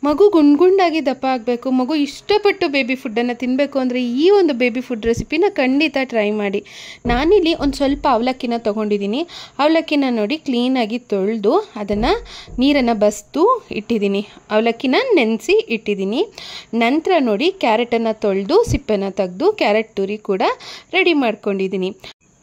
ಮಗು ಗುಂಡಾಗಿ ದಪ್ಪ ಆಗಬೇಕು, ಮಗು ಇಷ್ಟಪಟ್ಟು ಬೇಬಿ ಫುಡ್ಡನ್ನು ತಿನ್ನಬೇಕು ಅಂದರೆ ಈ ಒಂದು ಬೇಬಿ ಫುಡ್ ರೆಸಿಪಿನ ಖಂಡಿತ ಟ್ರೈ ಮಾಡಿ. ನಾನಿಲ್ಲಿ ಒಂದು ಸ್ವಲ್ಪ ಅವಲಕ್ಕಿನ ತೊಗೊಂಡಿದ್ದೀನಿ. ಅವಲಕ್ಕಿನ ನೋಡಿ ಕ್ಲೀನಾಗಿ ತೊಳೆದು ಅದನ್ನು ನೀರನ್ನು ಬಸ್ದು ಇಟ್ಟಿದ್ದೀನಿ. ಅವಲಕ್ಕಿನ ನೆನೆಸಿ ಇಟ್ಟಿದ್ದೀನಿ. ನಂತರ ನೋಡಿ ಕ್ಯಾರೆಟನ್ನು ತೊಳೆದು ಸಿಪ್ಪೆನ ತೆಗೆದು ಕ್ಯಾರೆಟ್ ತುರಿ ಕೂಡ ರೆಡಿ ಮಾಡ್ಕೊಂಡಿದ್ದೀನಿ.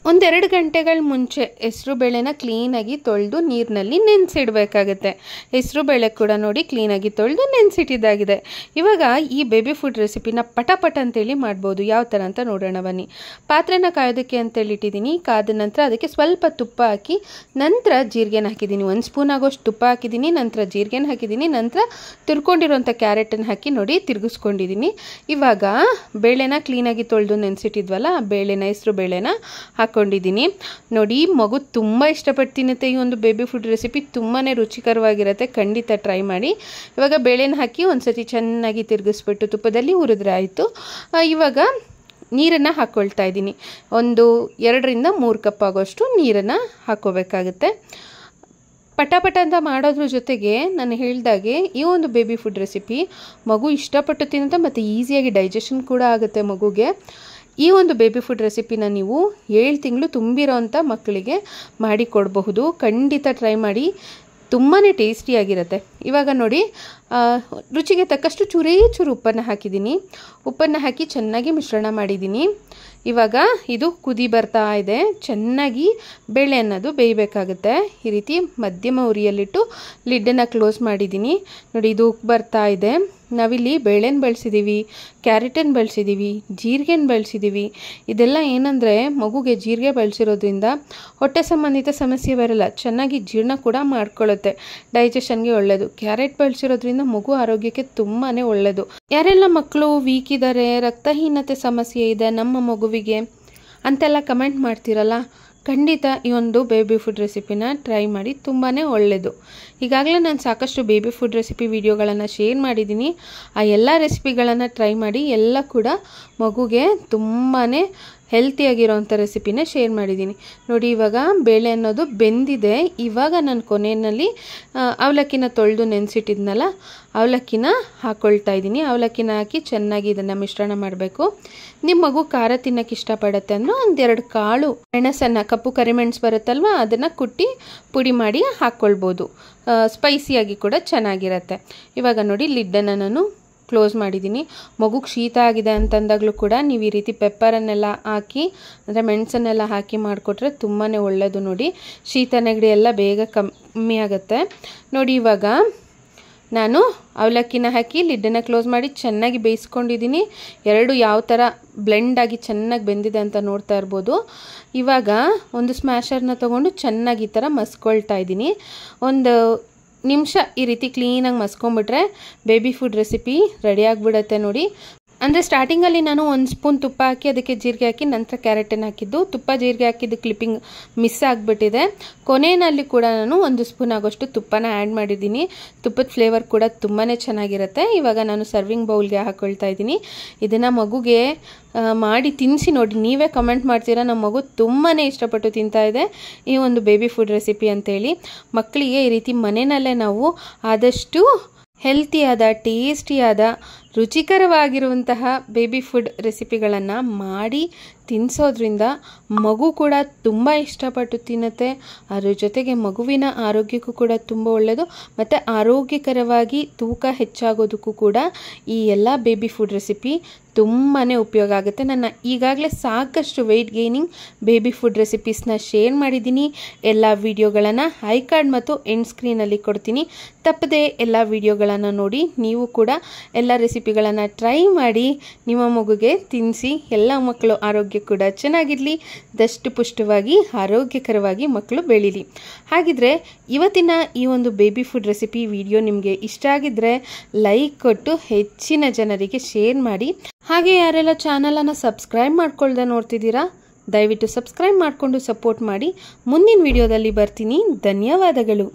ಒಂದೆರಡು ಗಂಟೆಗಳ ಮುಂಚೆ ಹೆಸರುಬೇಳೆನ ಕ್ಲೀನಾಗಿ ತೊಳೆದು ನೀರಿನಲ್ಲಿ ನೆನೆಸಿಡಬೇಕಾಗತ್ತೆ. ಹೆಸರುಬೇಳೆ ಕೂಡ ನೋಡಿ ಕ್ಲೀನಾಗಿ ತೊಳೆದು ನೆನೆಸಿಟ್ಟಿದ್ದಾಗಿದೆ. ಇವಾಗ ಈ ಬೇಬಿ ಫುಡ್ ರೆಸಿಪಿನ ಪಟ ಅಂತೇಳಿ ಮಾಡ್ಬೋದು. ಯಾವ ಥರ ಅಂತ ನೋಡೋಣ ಬನ್ನಿ. ಪಾತ್ರೆನ ಕಾಯೋದಕ್ಕೆ ಅಂತೇಳಿ ಇಟ್ಟಿದ್ದೀನಿ. ಕಾದ ನಂತರ ಅದಕ್ಕೆ ಸ್ವಲ್ಪ ತುಪ್ಪ ಹಾಕಿ ನಂತರ ಜೀರಿಗೆನ ಹಾಕಿದ್ದೀನಿ. 1 ಸ್ಪೂನ್ ಆಗೋಷ್ಟು ತುಪ್ಪ ಹಾಕಿದ್ದೀನಿ. ನಂತರ ಜೀರಿಗೆನ ಹಾಕಿದ್ದೀನಿ. ನಂತರ ತುರ್ಕೊಂಡಿರೋಂಥ ಕ್ಯಾರೆಟನ್ನು ಹಾಕಿ ನೋಡಿ ತಿರುಗಿಸ್ಕೊಂಡಿದ್ದೀನಿ. ಇವಾಗ ಬೇಳೆನ ಕ್ಲೀನಾಗಿ ತೊಳೆದು ನೆನೆಸಿಟ್ಟಿದ್ವಲ್ಲ, ಆ ಬೇಳೆನ ಹೆಸರು ಬೇಳೆನ ಹಾಕ್ಕೊಂಡಿದ್ದೀನಿ. ನೋಡಿ ಮಗು ತುಂಬ ಇಷ್ಟಪಟ್ಟು ತಿನ್ನುತ್ತೆ. ಈ ಒಂದು ಬೇಬಿ ಫುಡ್ ರೆಸಿಪಿ ತುಂಬಾ ರುಚಿಕರವಾಗಿರುತ್ತೆ. ಖಂಡಿತ ಟ್ರೈ ಮಾಡಿ. ಇವಾಗ ಬೇಳೆನ ಹಾಕಿ ಒಂದ್ಸತಿ ಚೆನ್ನಾಗಿ ತಿರುಗಿಸ್ಬಿಟ್ಟು ತುಪ್ಪದಲ್ಲಿ ಹುರಿದ್ರೆ ಆಯಿತು. ಇವಾಗ ನೀರನ್ನು ಹಾಕ್ಕೊಳ್ತಾ ಇದ್ದೀನಿ. ಒಂದು 2ರಿಂದ 3 ಕಪ್ ಆಗೋಷ್ಟು ನೀರನ್ನು ಹಾಕ್ಕೋಬೇಕಾಗುತ್ತೆ. ಪಟ ಅಂತ ಮಾಡೋದ್ರ ಜೊತೆಗೆ ನಾನು ಹೇಳಿದಾಗೆ ಈ ಒಂದು ಬೇಬಿ ಫುಡ್ ರೆಸಿಪಿ ಮಗು ಇಷ್ಟಪಟ್ಟು ತಿನ್ನುತ್ತೆ ಮತ್ತು ಈಸಿಯಾಗಿ ಡೈಜೆಷನ್ ಕೂಡ ಆಗುತ್ತೆ ಮಗುಗೆ. ಈ ಒಂದು ಬೇಬಿ ಫುಡ್ ರೆಸಿಪಿನ ನೀವು 7 ತಿಂಗಳು ತುಂಬಿರೋ ಅಂಥ ಮಕ್ಕಳಿಗೆ ಮಾಡಿ ಕೊಡಬಹುದು. ಖಂಡಿತ ಟ್ರೈ ಮಾಡಿ, ತುಂಬಾ ಟೇಸ್ಟಿಯಾಗಿರುತ್ತೆ. ಇವಾಗ ನೋಡಿ ರುಚಿಗೆ ತಕ್ಕಷ್ಟು ಚೂರು ಉಪ್ಪನ್ನು ಹಾಕಿದ್ದೀನಿ. ಉಪ್ಪನ್ನು ಹಾಕಿ ಚೆನ್ನಾಗಿ ಮಿಶ್ರಣ ಮಾಡಿದ್ದೀನಿ. ಇವಾಗ ಇದು ಕುದಿ ಬರ್ತಾ ಇದೆ. ಚೆನ್ನಾಗಿ ಬೇಳೆ ಅನ್ನೋದು ಬೇಯಬೇಕಾಗುತ್ತೆ. ಈ ರೀತಿ ಮಧ್ಯಮ ಉರಿಯಲ್ಲಿಟ್ಟು ಲಿಡ್ಡನ್ನು ಕ್ಲೋಸ್ ಮಾಡಿದ್ದೀನಿ. ನೋಡಿ ಇದು ಉಪ್ಪು ಬರ್ತಾ ಇದೆ. ನಾವಿಲ್ಲಿ ಬೇಳೆನ ಬಳಸಿದ್ದೀವಿ, ಕ್ಯಾರೆಟನ್ನು ಬಳಸಿದ್ದೀವಿ, ಜೀರಿಗೆನ ಬಳಸಿದ್ದೀವಿ. ಇದೆಲ್ಲ ಏನಂದರೆ ಮಗುಗೆ ಜೀರಿಗೆ ಬಳಸಿರೋದ್ರಿಂದ ಹೊಟ್ಟೆ ಸಂಬಂಧಿತ ಸಮಸ್ಯೆ ಬರಲ್ಲ, ಚೆನ್ನಾಗಿ ಜೀರ್ಣ ಕೂಡ ಮಾಡ್ಕೊಳ್ಳುತ್ತೆ, ಡೈಜೆಷನ್ಗೆ ಒಳ್ಳೆಯದು. ಕ್ಯಾರೆಟ್ ಬಳಸಿರೋದ್ರಿಂದ ಮಗು ಆರೋಗ್ಯಕ್ಕೆ ತುಂಬಾ ಒಳ್ಳೆಯದು. ಯಾರೆಲ್ಲ ಮಕ್ಕಳು ವೀಕ್ ಇದ್ದಾರೆ, ರಕ್ತಹೀನತೆ ಸಮಸ್ಯೆ ಇದೆ ನಮ್ಮ ಮಗುವಿಗೆ ಅಂತೆಲ್ಲ ಕಮೆಂಟ್ ಮಾಡ್ತಿರಲ್ಲ, ಖಂಡಿತ ಈ ಒಂದು ಬೇಬಿ ಫುಡ್ ರೆಸಿಪಿನ ಟ್ರೈ ಮಾಡಿ, ತುಂಬಾ ಒಳ್ಳೆಯದು. ಈಗಾಗಲೇ ನಾನು ಸಾಕಷ್ಟು ಬೇಬಿ ಫುಡ್ ರೆಸಿಪಿ ವಿಡಿಯೋಗಳನ್ನು ಶೇರ್ ಮಾಡಿದ್ದೀನಿ. ಆ ಎಲ್ಲ ರೆಸಿಪಿಗಳನ್ನು ಟ್ರೈ ಮಾಡಿ. ಎಲ್ಲ ಕೂಡ ಮಗುಗೆ ತುಂಬಾ ಹೆಲ್ತಿಯಾಗಿರೋವಂಥ ರೆಸಿಪಿನ ಶೇರ್ ಮಾಡಿದ್ದೀನಿ. ನೋಡಿ ಇವಾಗ ಬೇಳೆ ಅನ್ನೋದು ಬೆಂದಿದೆ. ಇವಾಗ ನಾನು ಕೊನೆಯಲ್ಲಿ ಅವಲಕ್ಕಿನ ತೊಳೆದು ನೆನೆಸಿಟ್ಟಿದ್ನಲ್ಲ, ಅವಲಕ್ಕಿನ ಹಾಕ್ಕೊಳ್ತಾ ಇದ್ದೀನಿ. ಅವಲಕ್ಕಿನ ಹಾಕಿ ಚೆನ್ನಾಗಿ ಇದನ್ನು ಮಿಶ್ರಣ ಮಾಡಬೇಕು. ನಿಮ್ಮ ಮಗು ಖಾರ ತಿನ್ನೋಕ್ಕೆ ಇಷ್ಟಪಡುತ್ತೆ ಅಂದರೆ 1-2 ಕಾಳು ಮೆಣಸನ್ನು, ಕಪ್ಪು ಕರಿಮೆಣಸು ಬರುತ್ತಲ್ವ, ಅದನ್ನು ಕುಟ್ಟಿ ಪುಡಿ ಮಾಡಿ ಹಾಕ್ಕೊಳ್ಬೋದು. ಸ್ಪೈಸಿಯಾಗಿ ಕೂಡ ಚೆನ್ನಾಗಿರುತ್ತೆ. ಇವಾಗ ನೋಡಿ ಲಿಡ್ಡನ್ನು ನಾನು ಕ್ಲೋಸ್ ಮಾಡಿದ್ದೀನಿ. ಮಗುಗೆ ಶೀತ ಆಗಿದೆ ಅಂತಂದಾಗಲೂ ಕೂಡ ನೀವು ಈ ರೀತಿ ಪೆಪ್ಪರನ್ನೆಲ್ಲ ಹಾಕಿ, ಅಂದರೆ ಮೆಣಸನ್ನೆಲ್ಲ ಹಾಕಿ ಮಾಡಿಕೊಟ್ರೆ ತುಂಬಾ ಒಳ್ಳೆಯದು. ನೋಡಿ ಶೀತ ನೆಗಡಿ ಎಲ್ಲ ಬೇಗ ಕಮ್ಮಿ ಆಗುತ್ತೆ. ನೋಡಿ ಇವಾಗ ನಾನು ಅವಲಕ್ಕಿನ ಹಾಕಿ ಲಿಡ್ಡನ್ನು ಕ್ಲೋಸ್ ಮಾಡಿ ಚೆನ್ನಾಗಿ ಬೇಯಿಸ್ಕೊಂಡಿದ್ದೀನಿ. 2 ಯಾವ ಥರ ಬ್ಲೆಂಡಾಗಿ ಚೆನ್ನಾಗಿ ಬೆಂದಿದೆ ಅಂತ ನೋಡ್ತಾ ಇರ್ಬೋದು. ಇವಾಗ ಒಂದು ಸ್ಮ್ಯಾಶರ್ನ ತೊಗೊಂಡು ಚೆನ್ನಾಗಿ ಈ ಥರ ಮಸ್ಕೊಳ್ತಾ ಇದ್ದೀನಿ. ಒಂದು ನಿಮಿಷ ಈ ರೀತಿ ಕ್ಲೀನಾಗಿ ಮಸ್ಕೊಂಬಿಟ್ರೆ ಬೇಬಿ ಫುಡ್ ರೆಸಿಪಿ ರೆಡಿ ಆಗಿಬಿಡುತ್ತೆ. ನೋಡಿ ಅಂದರೆ ಸ್ಟಾರ್ಟಿಂಗಲ್ಲಿ ನಾನು 1 ಸ್ಪೂನ್ ತುಪ್ಪ ಹಾಕಿ ಅದಕ್ಕೆ ಜೀರಿಗೆ ಹಾಕಿ ನಂತರ ಕ್ಯಾರೆಟನ್ನು ಹಾಕಿದ್ದು, ತುಪ್ಪ ಜೀರಿಗೆ ಹಾಕಿದ್ದು ಕ್ಲಿಪ್ಪಿಂಗ್ ಮಿಸ್ ಆಗಿಬಿಟ್ಟಿದೆ. ಕೊನೆಯಲ್ಲಿ ಕೂಡ ನಾನು 1 ಸ್ಪೂನ್ ಆಗೋಷ್ಟು ತುಪ್ಪನ ಆ್ಯಡ್ ಮಾಡಿದ್ದೀನಿ. ತುಪ್ಪದ ಫ್ಲೇವರ್ ಕೂಡ ತುಂಬಾ ಚೆನ್ನಾಗಿರುತ್ತೆ. ಇವಾಗ ನಾನು ಸರ್ವಿಂಗ್ ಬೌಲ್ಗೆ ಹಾಕ್ಕೊಳ್ತಾ ಇದ್ದೀನಿ. ಇದನ್ನು ಮಗುಗೆ ಮಾಡಿ ತಿನ್ನಿಸಿ ನೋಡಿ, ನೀವೇ ಕಮೆಂಟ್ ಮಾಡ್ತೀರಾ ನಮ್ಮ ಮಗು ತುಂಬಾ ಇಷ್ಟಪಟ್ಟು ತಿಂತಾ ಇದೆ ಈ ಒಂದು ಬೇಬಿ ಫುಡ್ ರೆಸಿಪಿ ಅಂತೇಳಿ. ಮಕ್ಕಳಿಗೆ ಈ ರೀತಿ ಮನೆಯಲ್ಲೇ ನಾವು ಆದಷ್ಟು ಹೆಲ್ತಿಯಾದ, ಟೇಸ್ಟಿಯಾದ, ರುಚಿಕರವಾಗಿರುವಂತಹ ಬೇಬಿ ಫುಡ್ ರೆಸಿಪಿಗಳನ್ನು ಮಾಡಿ ತಿನ್ನಿಸೋದ್ರಿಂದ ಮಗು ಕೂಡ ತುಂಬ ಇಷ್ಟಪಟ್ಟು ತಿನ್ನುತ್ತೆ. ಅದ್ರ ಜೊತೆಗೆ ಮಗುವಿನ ಆರೋಗ್ಯಕ್ಕೂ ಕೂಡ ತುಂಬ ಒಳ್ಳೆಯದು ಮತ್ತು ಆರೋಗ್ಯಕರವಾಗಿ ತೂಕ ಹೆಚ್ಚಾಗೋದಕ್ಕೂ ಕೂಡ ಈ ಎಲ್ಲ ಬೇಬಿ ಫುಡ್ ರೆಸಿಪಿ ತುಂಬಾ ಉಪಯೋಗ ಆಗುತ್ತೆ. ನಾನು ಈಗಾಗಲೇ ಸಾಕಷ್ಟು ವೆಯ್ಟ್ ಗೇನಿಂಗ್ ಬೇಬಿ ಫುಡ್ ರೆಸಿಪೀಸ್ನ ಶೇರ್ ಮಾಡಿದ್ದೀನಿ. ಎಲ್ಲ ವಿಡಿಯೋಗಳನ್ನು ಐ ಕಾರ್ಡ್ ಮತ್ತು ಎಂಡ್ ಸ್ಕ್ರೀನಲ್ಲಿ ಕೊಡ್ತೀನಿ. ತಪ್ಪದೆ ಎಲ್ಲ ವಿಡಿಯೋಗಳನ್ನು ನೋಡಿ ನೀವು ಕೂಡ ಎಲ್ಲ ರೆಸಿಪಿಗಳನ್ನು ಟ್ರೈ ಮಾಡಿ ನಿಮ್ಮ ಮಗುಗೆ ತಿನ್ನಿಸಿ. ಎಲ್ಲ ಮಕ್ಕಳು ಆರೋಗ್ಯ ಕೂಡ ಚೆನ್ನಾಗಿರಲಿ, ದಷ್ಟು ಪುಷ್ಟವಾಗಿ ಆರೋಗ್ಯಕರವಾಗಿ ಮಕ್ಕಳು ಬೆಳೀಲಿ. ಹಾಗಿದ್ರೆ ಇವತ್ತಿನ ಈ ಒಂದು ಬೇಬಿ ಫುಡ್ ರೆಸಿಪಿ ವಿಡಿಯೋ ನಿಮಗೆ ಇಷ್ಟ ಆಗಿದ್ರೆ ಲೈಕ್ ಕೊಟ್ಟು ಹೆಚ್ಚಿನ ಜನರಿಗೆ ಶೇರ್ ಮಾಡಿ. ಹಾಗೆ ಯಾರೆಲ್ಲ ಚಾನಲನ್ನು ಸಬ್ಸ್ಕ್ರೈಬ್ ಮಾಡ್ಕೊಳ್ದೆ ನೋಡ್ತಿದ್ದೀರಾ, ದಯವಿಟ್ಟು ಸಬ್ಸ್ಕ್ರೈಬ್ ಮಾಡಿಕೊಂಡು ಸಪೋರ್ಟ್ ಮಾಡಿ. ಮುಂದಿನ ವಿಡಿಯೋದಲ್ಲಿ ಬರ್ತೀನಿ. ಧನ್ಯವಾದಗಳು.